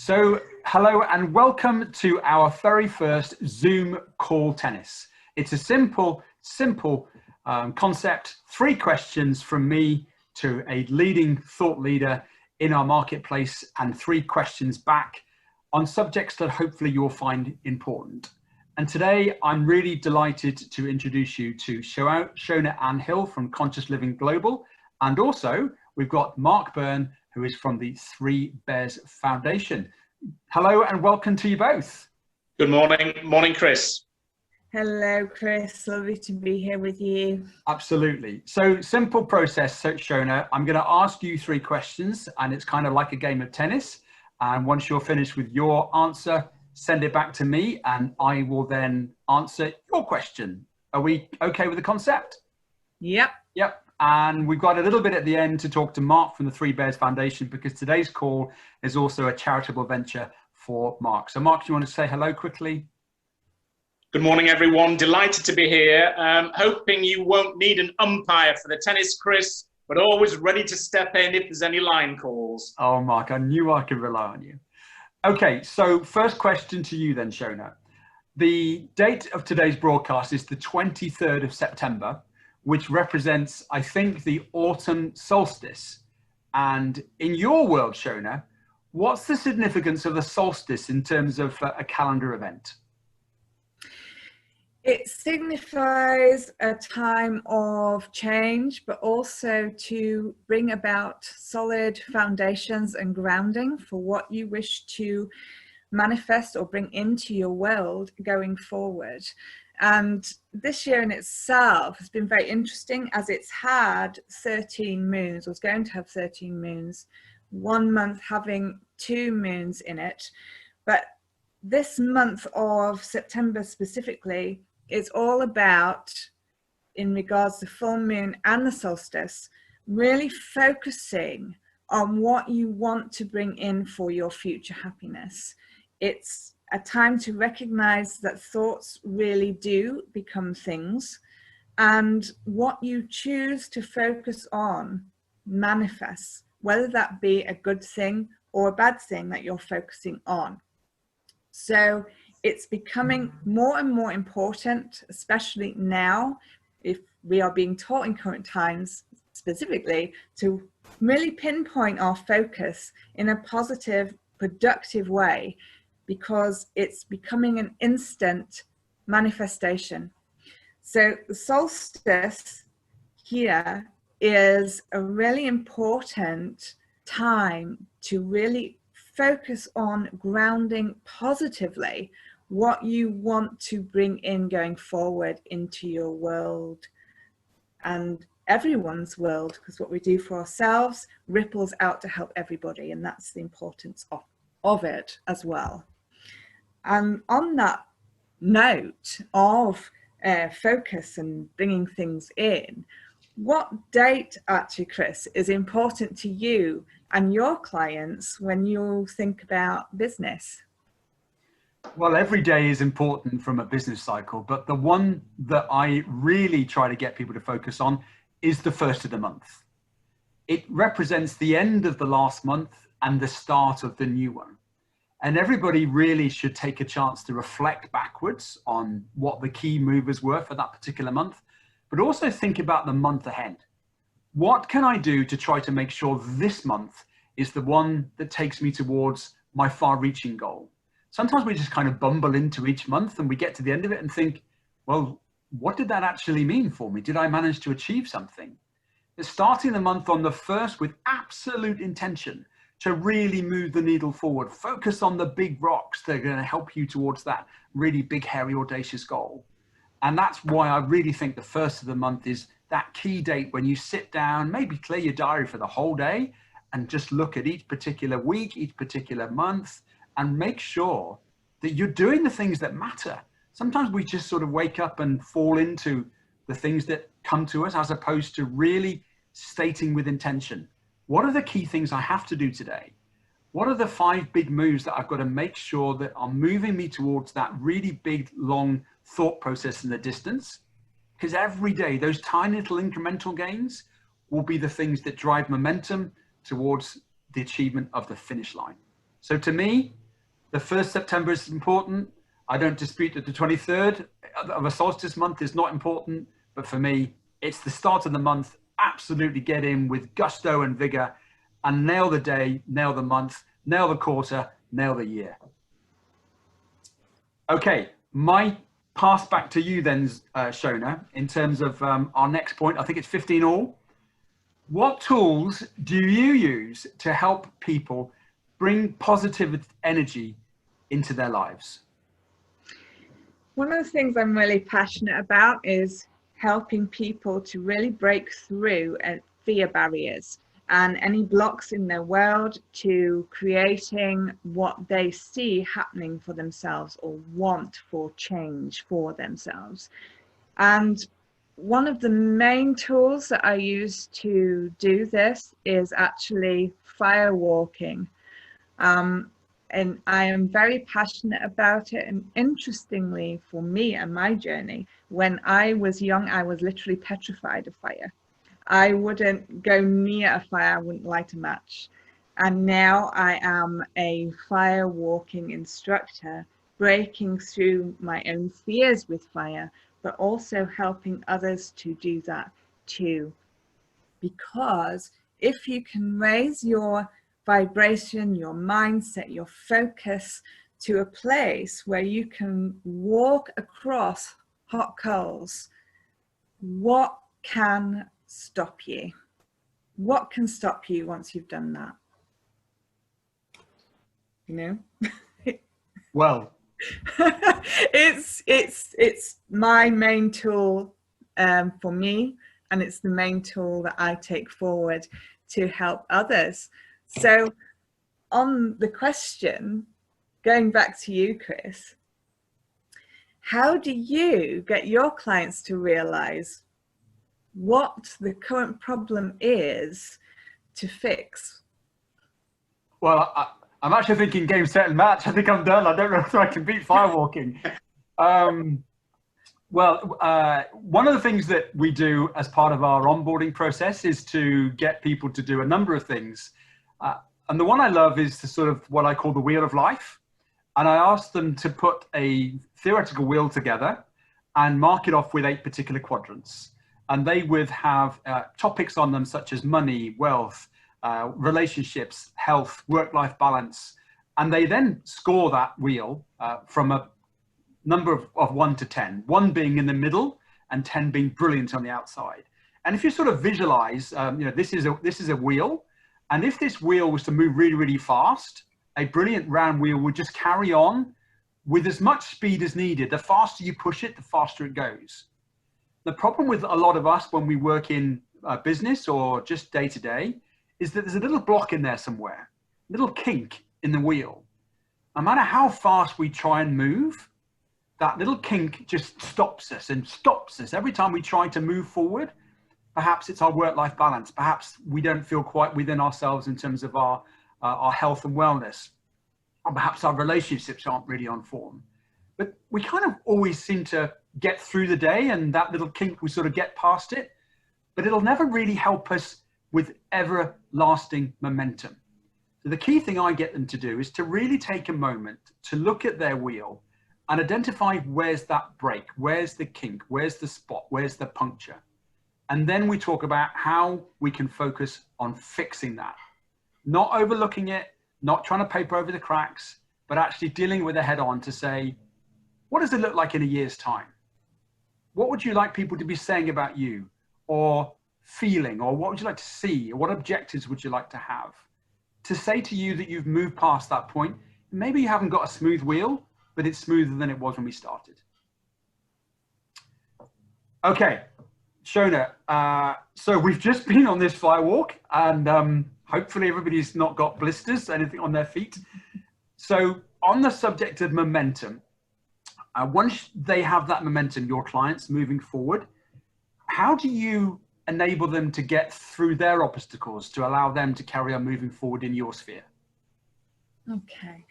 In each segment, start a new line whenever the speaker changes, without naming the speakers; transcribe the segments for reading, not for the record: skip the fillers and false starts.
Hello and welcome to our very first Zoom call tennis. It's a simple concept, 3 questions from me to a leading thought leader in our marketplace and 3 questions back on subjects that hopefully you'll find important. And today I'm really delighted to introduce you to Shona Ann Hill from Conscious Living Global. And also we've got Mark Byrne, who is from the 3 Bears Foundation. Hello and welcome to you both.
Good morning. Morning, Chris.
Hello, Chris. Lovely to be here with you.
Absolutely. So simple process, so Shona, I'm going to ask you 3 questions and it's kind of like a game of tennis. And once you're finished with your answer, send it back to me and I will then answer your question. Are we okay with the concept?
Yep.
Yep. And we've got a little bit at the end to talk to Mark from the 3 Bears Foundation because today's call is also a charitable venture for Mark. So Mark, do you want to say hello quickly?
Good morning, everyone. Delighted to be here. Hoping you won't need an umpire for the tennis, Chris, but always ready to step in if there's any line calls.
Oh, Mark, I knew I could rely on you. Okay, so first question to you then, Shona. The date of today's broadcast is the 23rd of September, which represents, I think, the autumn solstice. And in your world, Shona, what's the significance of the solstice in terms of a calendar event?
It signifies a time of change, but also to bring about solid foundations and grounding for what you wish to manifest or bring into your world going forward. And this year in itself has been very interesting as it's had 13 moons, or it's going to have 13 moons, 1 month having 2 moons in it. But this month of September specifically is all about, in regards to full moon and the solstice, really focusing on what you want to bring in for your future happiness. It's a time to recognize that thoughts really do become things, and what you choose to focus on manifests, whether that be a good thing or a bad thing that you're focusing on. So it's becoming more and more important, especially now, if we are being taught in current times specifically, to really pinpoint our focus in a positive, productive way, because it's becoming an instant manifestation. So the solstice here is a really important time to really focus on grounding positively what you want to bring in going forward into your world and everyone's world, because what we do for ourselves ripples out to help everybody, and that's the importance of it as well. And on that note of focus and bringing things in, what date actually, Chris, is important to you and your clients when you think about business?
Well, every day is important from a business cycle, but the one that I really try to get people to focus on is the first of the month. It represents the end of the last month and the start of the new one. And everybody really should take a chance to reflect backwards on what the key movers were for that particular month, but also think about the month ahead. What can I do to try to make sure this month is the one that takes me towards my far-reaching goal? Sometimes we just kind of bumble into each month and we get to the end of it and think, well, what did that actually mean for me? Did I manage to achieve something? It's starting the month on the 1st with absolute intention to really move the needle forward. Focus on the big rocks that are going to help you towards that really big, hairy, audacious goal. And that's why I really think the 1st of the month is that key date when you sit down, maybe clear your diary for the whole day and just look at each particular week, each particular month, and make sure that you're doing the things that matter. Sometimes we just sort of wake up and fall into the things that come to us as opposed to really stating with intention, what are the key things I have to do today? What are the 5 big moves that I've got to make sure that are moving me towards that really big, long thought process in the distance? Because every day, those tiny little incremental gains will be the things that drive momentum towards the achievement of the finish line. So to me, the 1st September is important. I don't dispute that the 23rd of a solstice month is not important, but for me, it's the start of the month. Absolutely get in with gusto and vigor and nail the day, nail the month, nail the quarter, nail the year. Okay, my pass back to you then, Shona, in terms of our next point. I think it's 15 all. What tools do you use to help people bring positive energy into their lives?
One of the things I'm really passionate about is helping people to really break through fear barriers and any blocks in their world to creating what they see happening for themselves or want for change for themselves. And one of the main tools that I use to do this is actually fire walking. And I am very passionate about it. And interestingly, for me and my journey, when I was young, I was literally petrified of fire. I wouldn't go near a fire, I wouldn't light a match. And now I am a fire walking instructor, breaking through my own fears with fire, but also helping others to do that too. Because if you can raise your vibration, your mindset, your focus to a place where you can walk across hot coals, what can stop you? What can stop you once you've done that? You know?
Well,
it's my main tool for me, and it's the main tool that I take forward to help others. So on the question, going back to you, Chris, how do you get your clients to realize what the current problem is to fix?
Well, I'm actually thinking game, set, and match. I think I'm done. I don't know if I can beat firewalking. One of the things that we do as part of our onboarding process is to get people to do a number of things. And the one I love is the sort of what I call the wheel of life. And I ask them to put a theoretical wheel together and mark it off with 8 particular quadrants. And they would have topics on them such as money, wealth, relationships, health, work-life balance. And they then score that wheel from a number of 1 to 10, 1 being in the middle and 10 being brilliant on the outside. And if you sort of visualize, this is a wheel. And if this wheel was to move really, really fast, a brilliant round wheel would just carry on with as much speed as needed. The faster you push it, the faster it goes. The problem with a lot of us when we work in business or just day to day is that there's a little block in there somewhere, a little kink in the wheel. No matter how fast we try and move, that little kink just stops us and stops us. Every time we try to move forward, perhaps it's our work-life balance. Perhaps we don't feel quite within ourselves in terms of our health and wellness. Or perhaps our relationships aren't really on form. But we kind of always seem to get through the day, and that little kink, we sort of get past it. But it'll never really help us with everlasting momentum. So the key thing I get them to do is to really take a moment to look at their wheel and identify where's that break, where's the kink, where's the spot, where's the puncture. And then we talk about how we can focus on fixing that. Not overlooking it, not trying to paper over the cracks, but actually dealing with it head on to say, what does it look like in a year's time? What would you like people to be saying about you or feeling, or what would you like to see? Or what objectives would you like to have? To say to you that you've moved past that point, maybe you haven't got a smooth wheel, but it's smoother than it was when we started. Okay, Shona, so we've just been on this fire walk, and hopefully everybody's not got blisters, anything on their feet. So on the subject of momentum, once they have that momentum, your clients moving forward, how do you enable them to get through their obstacles to allow them to carry on moving forward in your sphere?
Okay,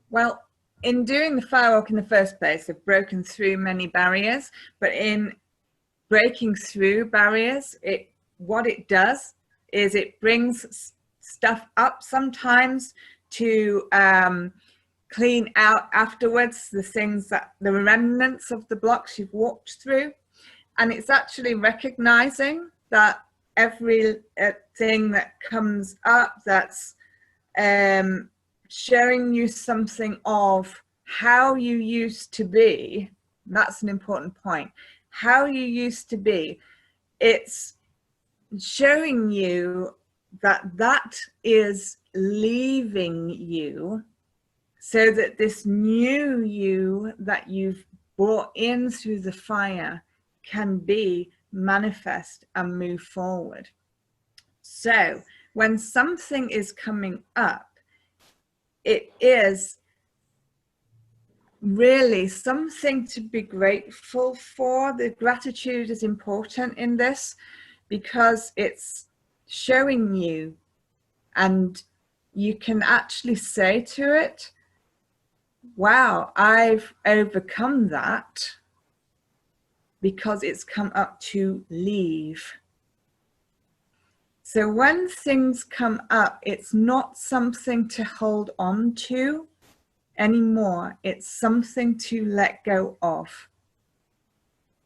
well, in doing the firewalk in the first place, they've broken through many barriers, but in breaking through barriers, what it does is it brings stuff up sometimes to clean out afterwards the things that the remnants of the blocks you've walked through. And it's actually recognizing that every thing that comes up that's showing you something of how you used to be. That's an important point. How you used to be. It's showing you that that is leaving you, so that this new you that you've brought in through the fire can be manifest and move forward. So when something is coming up, it is really something to be grateful for. The gratitude is important in this because it's showing you, and you can actually say to it, wow, I've overcome that, because it's come up to leave. So when things come up, it's not something to hold on to anymore. It's something to let go of.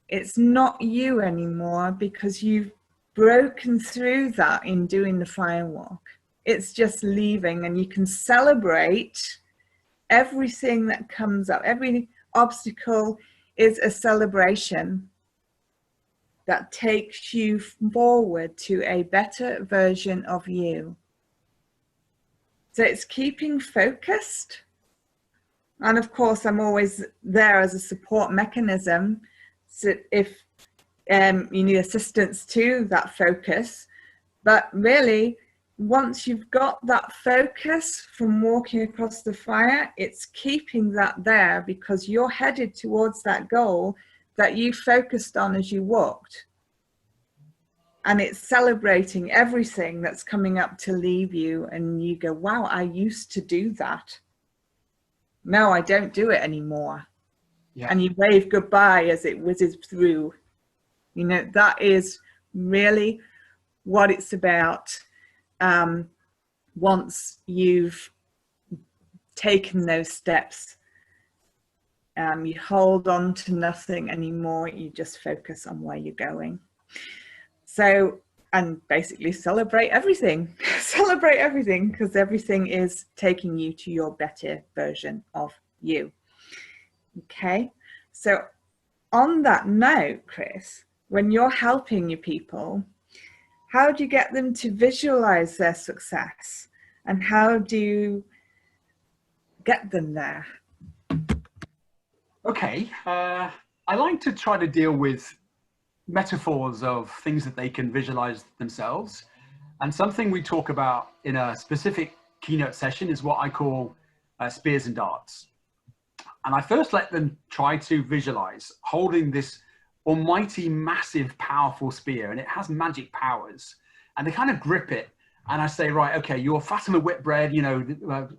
It's not you anymore, because you've broken through that in doing the firewalk. It's just leaving, and you can celebrate everything that comes up. Every obstacle is a celebration that takes you forward to a better version of you. So it's keeping focused. And of course, I'm always there as a support mechanism. So if you need assistance to that focus, but really, once you've got that focus from walking across the fire, it's keeping that there, because you're headed towards that goal that you focused on as you walked. And it's celebrating everything that's coming up to leave you, and you go, wow, I used to do that. No, I don't do it anymore. Yeah. And you wave goodbye as it whizzes through. You know, that is really what it's about. Once you've taken those steps, you hold on to nothing anymore. You just focus on where you're going. So, and basically celebrate everything. Celebrate everything, because everything is taking you to your better version of you. Okay, so on that note, Chris, when you're helping your people, how do you get them to visualize their success, and how do you get them there?
Okay, I like to try to deal with metaphors of things that they can visualize themselves. And something we talk about in a specific keynote session is what I call spears and darts. And I first let them try to visualize holding this almighty, massive, powerful spear, and it has magic powers. And they kind of grip it, and I say, right, okay, you're Fatima Whitbread, you know,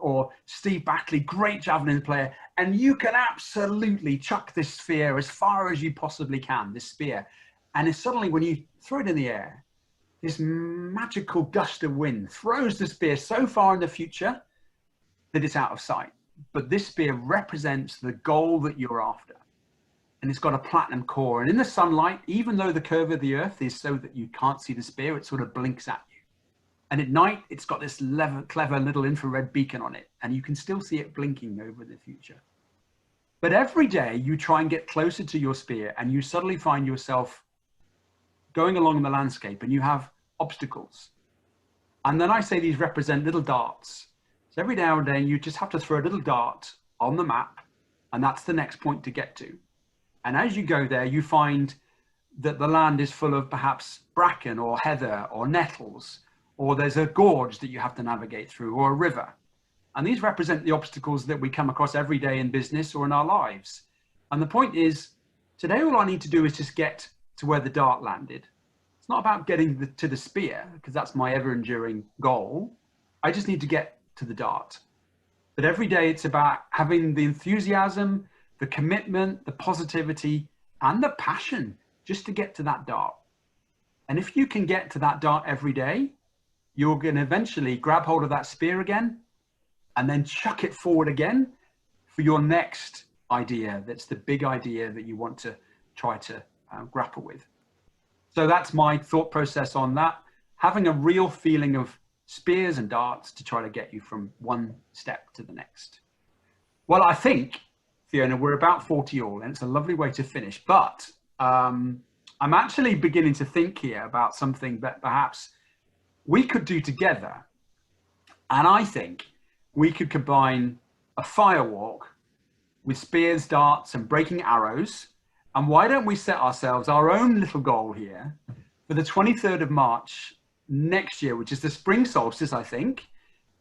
or Steve Backley, great javelin player, and you can absolutely chuck this spear as far as you possibly can, this spear. And it's suddenly, when you throw it in the air, this magical gust of wind throws the spear so far in the future that it's out of sight. But this spear represents the goal that you're after. And it's got a platinum core. And in the sunlight, even though the curve of the earth is so that you can't see the spear, it sort of blinks at you. And at night, it's got this clever little infrared beacon on it. And you can still see it blinking over the future. But every day you try and get closer to your spear, and you suddenly find yourself going along the landscape, and you have obstacles. And then I say these represent little darts. So every now and then you just have to throw a little dart on the map, and that's the next point to get to. And as you go there, you find that the land is full of perhaps bracken or heather or nettles, or there's a gorge that you have to navigate through, or a river. And these represent the obstacles that we come across every day in business or in our lives. And the point is, today all I need to do is just get to where the dart landed. It's not about getting to the spear, because that's my ever-enduring goal. I just need to get to the dart. But every day it's about having the enthusiasm, the commitment, the positivity, and the passion just to get to that dart. And if you can get to that dart every day, you're going to eventually grab hold of that spear again and then chuck it forward again for your next idea. That's the big idea that you want to try to grapple with. So that's my thought process on that. Having a real feeling of spears and darts to try to get you from one step to the next. Well, I think, Fiona, we're about 40 all, and it's a lovely way to finish. But I'm actually beginning to think here about something that perhaps we could do together. And I think we could combine a fire walk with spears, darts, and breaking arrows. And why don't we set ourselves our own little goal here for the 23rd of March next year, which is the spring solstice, I think,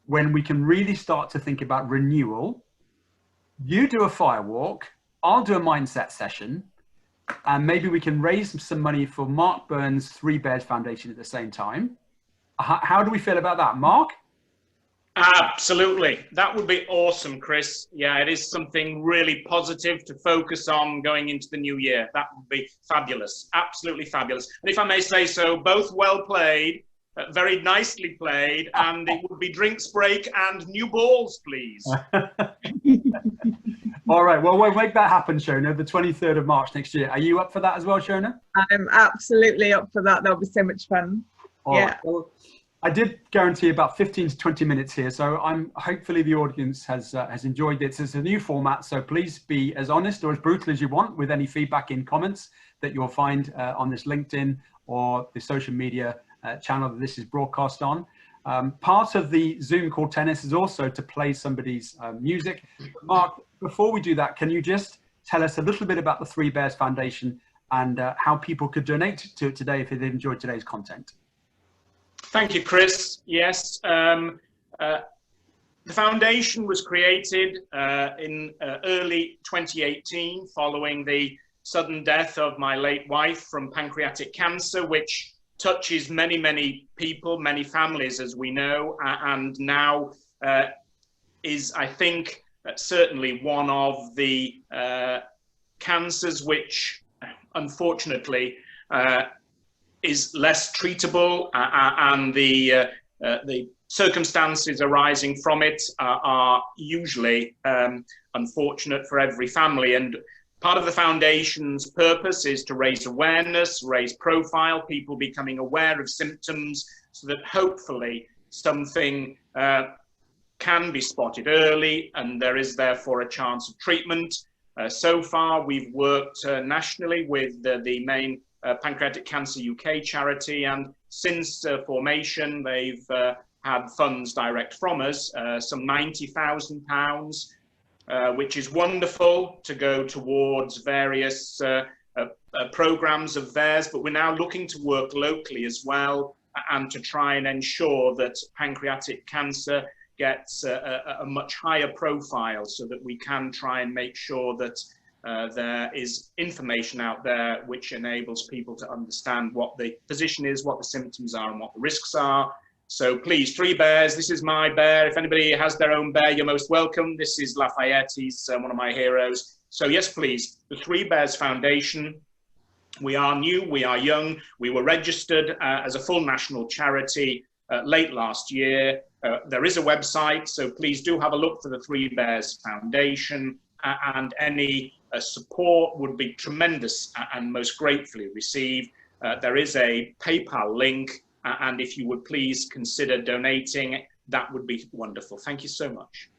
when we can really start to think about renewal. You do a fire walk, I'll do a mindset session, and maybe we can raise some money for Mark Burns' Three Bears Foundation at the same time. How do we feel about that, Mark?
Absolutely. That would be awesome, Chris. Yeah, it is something really positive to focus on going into the new year. That would be fabulous. Absolutely fabulous. And if I may say so, both well played, very nicely played, and it would be drinks break and new balls, please.
All right, well, we'll make that happen, Shona, the 23rd of March next year. Are you up for that as well, Shona?
I'm absolutely up for that. That'll be so much fun.
All right. Well, I did guarantee about 15 to 20 minutes here, so hopefully the audience has enjoyed this. It's a new format, so please be as honest or as brutal as you want with any feedback in comments that you'll find on this LinkedIn or the social media channel that this is broadcast on. Part of the Zoom called Tennis is also to play somebody's music. Mark, before we do that, can you just tell us a little bit about the Three Bears Foundation and how people could donate to it today if they've enjoyed today's content?
Thank you, Chris. Yes, the foundation was created in early 2018 following the sudden death of my late wife from pancreatic cancer, which touches many, many people, many families, as we know, and now is, I think, certainly one of the cancers which, unfortunately, is less treatable, and the circumstances arising from it are usually unfortunate for every family. And part of the foundation's purpose is to raise awareness, raise profile, people becoming aware of symptoms, so that hopefully something can be spotted early, and there is therefore a chance of treatment. So far, we've worked nationally with the main Pancreatic Cancer UK charity, and since formation, they've had funds direct from us, some £90,000, which is wonderful to go towards various programs of theirs, but we're now looking to work locally as well and to try and ensure that pancreatic cancer gets a much higher profile, so that we can try and make sure that there is information out there which enables people to understand what the position is, what the symptoms are, and what the risks are. So please, Three Bears, this is my bear. If anybody has their own bear, you're most welcome. This is Lafayette, he's one of my heroes. So yes, please, the Three Bears Foundation. We are new, we are young. We were registered as a full national charity late last year. There is a website, so please do have a look for the Three Bears Foundation, and any support would be tremendous and most gratefully received. There is a PayPal link, and if you would please consider donating, that would be wonderful. Thank you so much.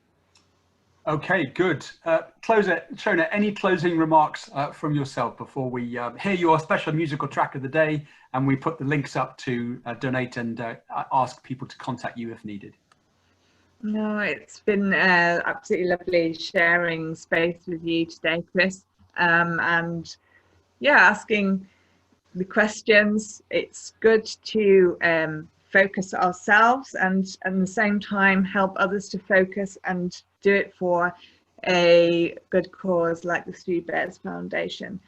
Okay, good. Shona, any closing remarks from yourself before we hear your special musical track of the day and we put the links up to donate and ask people to contact you if needed?
No, it's been absolutely lovely sharing space with you today, Chris, and yeah, asking the questions. It's good to focus ourselves and at the same time help others to focus and do it for a good cause like the Three Bears Foundation.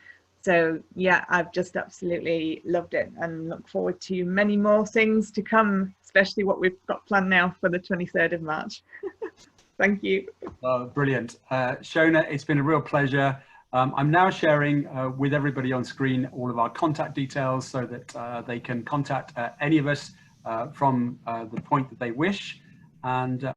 So yeah, I've just absolutely loved it and look forward to many more things to come, especially what we've got planned now for the 23rd of March. Thank you.
Brilliant. Shona, it's been a real pleasure. I'm now sharing with everybody on screen all of our contact details so that they can contact any of us from the point that they wish. And